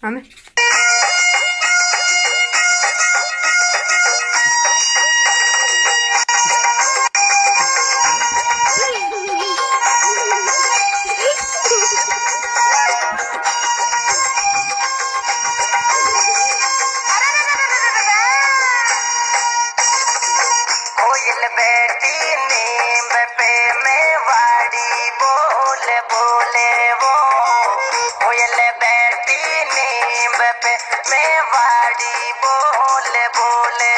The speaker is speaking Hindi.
हमें कोयल बैठी नीम पे मेवाड़ी बोले बोले वो। कोयल बैठी नीम पे मेवाड़ी बोले बोले